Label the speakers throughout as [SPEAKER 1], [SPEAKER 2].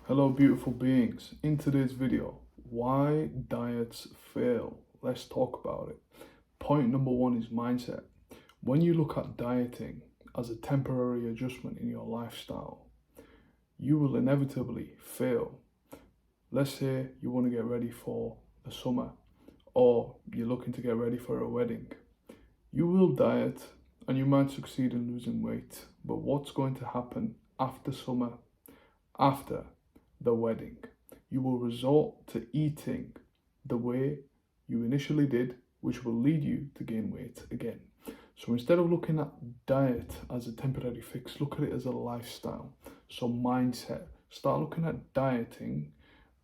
[SPEAKER 1] Hello beautiful beings. In today's video, why diets fail. Let's talk about it. Point number one is mindset. When you look at dieting as a temporary adjustment in your lifestyle, you will inevitably fail. Let's say you want to get ready for the summer or you're looking to get ready for a wedding. You will diet and you might succeed in losing weight, but what's going to happen after summer, after the wedding? You will resort to eating the way you initially did, which will lead you to gain weight again. So instead of looking at diet as a temporary fix, look at it as a lifestyle. So mindset, start looking at dieting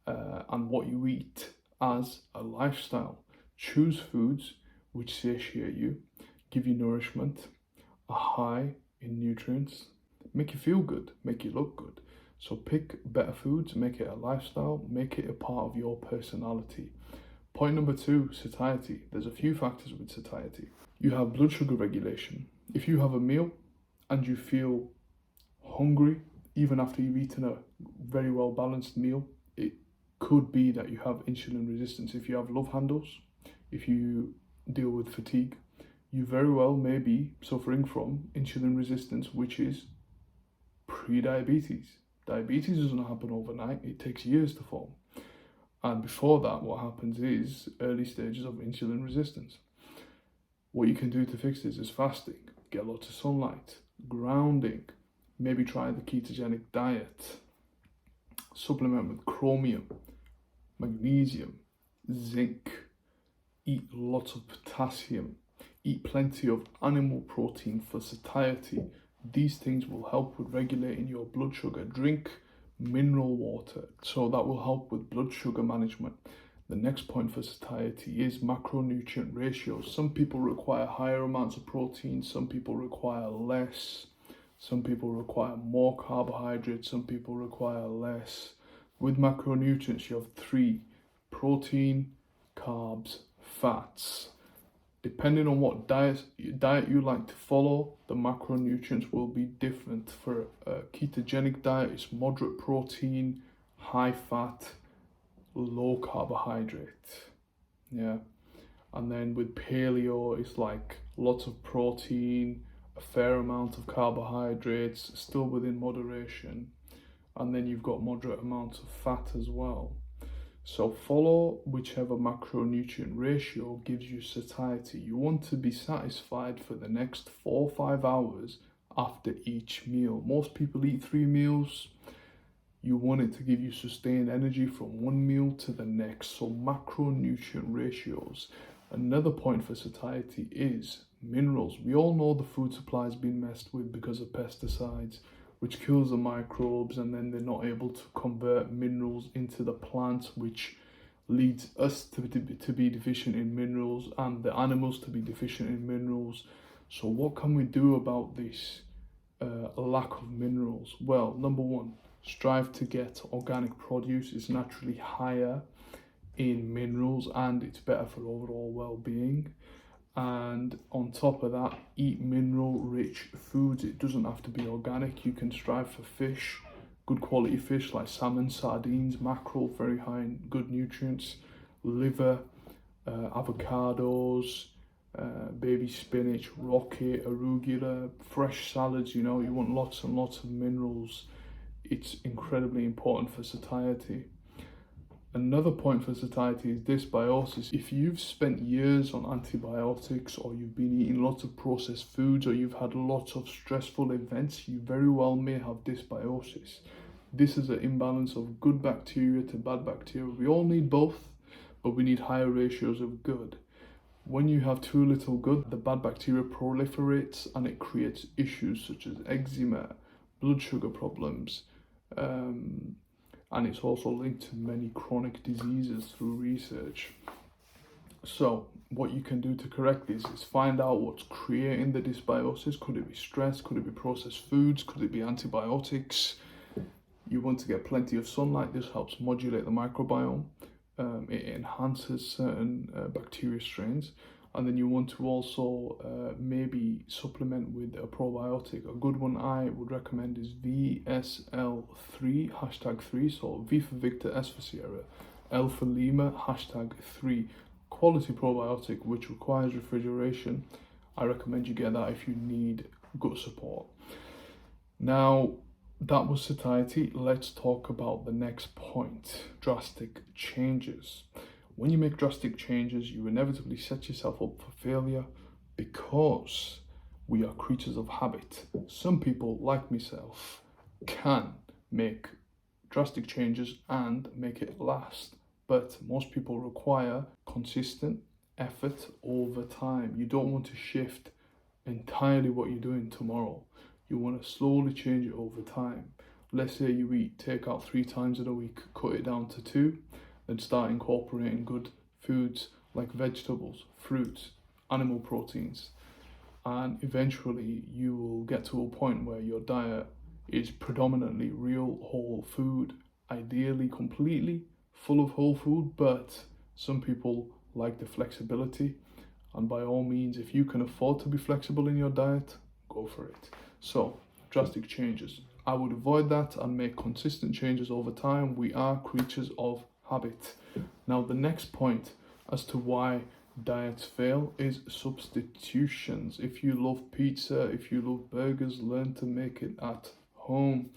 [SPEAKER 1] and what you eat as a lifestyle. Choose foods which satiate you, give you nourishment, are high in nutrients, make you feel good, make you look good. So pick better foods, make it a lifestyle, make it a part of your personality. Point number two, satiety. There's a few factors with satiety. You have blood sugar regulation. If you have a meal and you feel hungry, even after you've eaten a very well balanced meal, it could be that you have insulin resistance. If you have love handles, if you deal with fatigue, you very well may be suffering from insulin resistance, which is pre-diabetes. Diabetes doesn't happen overnight, it takes years to form. And before that, what happens is early stages of insulin resistance. What you can do to fix this is fasting, get lots of sunlight, grounding, maybe try the ketogenic diet, supplement with chromium, magnesium, zinc, eat lots of potassium, eat plenty of animal protein for satiety. These things will help with regulating your blood sugar. Drink mineral water, so that will help with blood sugar management. The next point for satiety is macronutrient ratios. Some people require higher amounts of protein, some people require less, some people require more carbohydrates, some people require less. With macronutrients, you have three: protein, carbs, fats. Depending on what diet you like to follow, the macronutrients will be different. For a ketogenic diet, it's moderate protein, high fat, low carbohydrate. Yeah. And then with paleo, it's like lots of protein, a fair amount of carbohydrates, still within moderation. And then you've got moderate amounts of fat as well. So follow whichever macronutrient ratio gives you satiety. You want to be satisfied for the next 4 or 5 hours after each meal. Most people eat 3 meals. You want it to give you sustained energy from one meal to the next. So macronutrient ratios. Another point for satiety is minerals. We all know the food supply has been messed with because of pesticides, which kills the microbes, and then they're not able to convert minerals into the plants, which leads us to be deficient in minerals and the animals to be deficient in minerals. So what can we do about this lack of minerals? Well, number one, strive to get organic produce. It's naturally higher in minerals and it's better for overall well-being. And on top of that, eat mineral rich foods. It doesn't have to be organic. You can strive for fish, good quality fish like salmon, sardines, mackerel, very high in good nutrients, liver, avocados, baby spinach, rocket, arugula, fresh salads. You want lots and lots of minerals. It's incredibly important for satiety. Another point for satiety is dysbiosis. If you've spent years on antibiotics, or you've been eating lots of processed foods, or you've had lots of stressful events, you very well may have dysbiosis. This is an imbalance of good bacteria to bad bacteria. We all need both, but we need higher ratios of good. When you have too little good, the bad bacteria proliferates and it creates issues such as eczema, blood sugar problems, and it's also linked to many chronic diseases through research. So what you can do to correct this is find out what's creating the dysbiosis. Could it be stress? Could it be processed foods? Could it be antibiotics? You want to get plenty of sunlight. This helps modulate the microbiome. It enhances certain bacteria strains. and then you want to also maybe supplement with a probiotic. A good one I would recommend is VSL3, #3, so V for Victor, S for Sierra, L for Lima, #3. Quality probiotic which requires refrigeration. I recommend you get that if you need gut support. Now, that was satiety. Let's talk about the next point, drastic changes. When you make drastic changes, you inevitably set yourself up for failure because we are creatures of habit. Some people, like myself, can make drastic changes and make it last, but most people require consistent effort over time. You don't want to shift entirely what you're doing tomorrow. You want to slowly change it over time. Let's say you eat takeout 3 times in a week, cut it down to 2, then start incorporating good foods like vegetables, fruits, animal proteins, and eventually you will get to a point where your diet is predominantly real whole food, ideally completely full of whole food, but some people like the flexibility, and by all means, if you can afford to be flexible in your diet, go for it. So, drastic changes. I would avoid that and make consistent changes over time. We are creatures of habit. Now, the next point as to why diets fail is substitutions. If you love pizza, if you love burgers, learn to make it at home.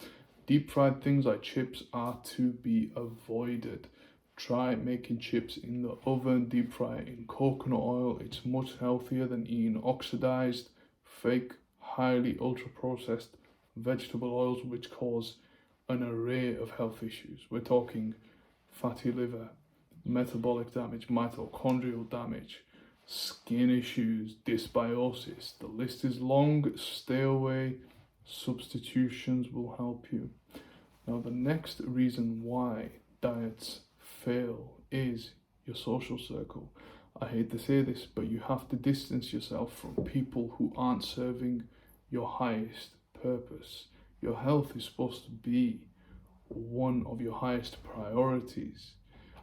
[SPEAKER 1] Deep fried things like chips are to be avoided. Try making chips in the oven, deep fry it in coconut oil. It's much healthier than eating oxidized, fake, highly ultra processed vegetable oils which cause an array of health issues. We're talking fatty liver, metabolic damage, mitochondrial damage, skin issues, dysbiosis. The list is long. Stay away. Substitutions will help you. Now, the next reason why diets fail is your social circle. I hate to say this, but you have to distance yourself from people who aren't serving your highest purpose. Your health is supposed to be one of your highest priorities.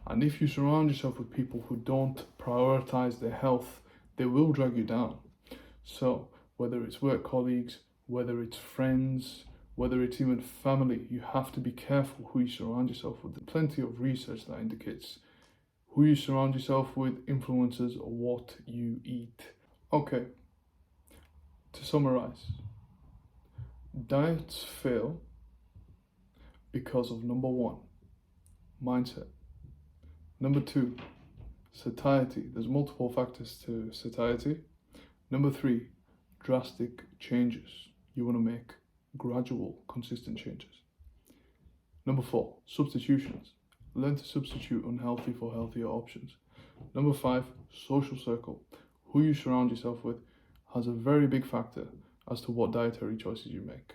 [SPEAKER 1] And if you surround yourself with people who don't prioritize their health, they will drag you down. So, whether it's work colleagues, whether it's friends, whether it's even family, you have to be careful who you surround yourself with. There's plenty of research that indicates who you surround yourself with influences what you eat. Okay, to summarize, diets fail because of number 1, mindset. Number 2, satiety. There's multiple factors to satiety. Number 3, drastic changes. You want to make gradual, consistent changes. Number 4, substitutions. Learn to substitute unhealthy for healthier options. Number 5, social circle. Who you surround yourself with has a very big factor as to what dietary choices you make.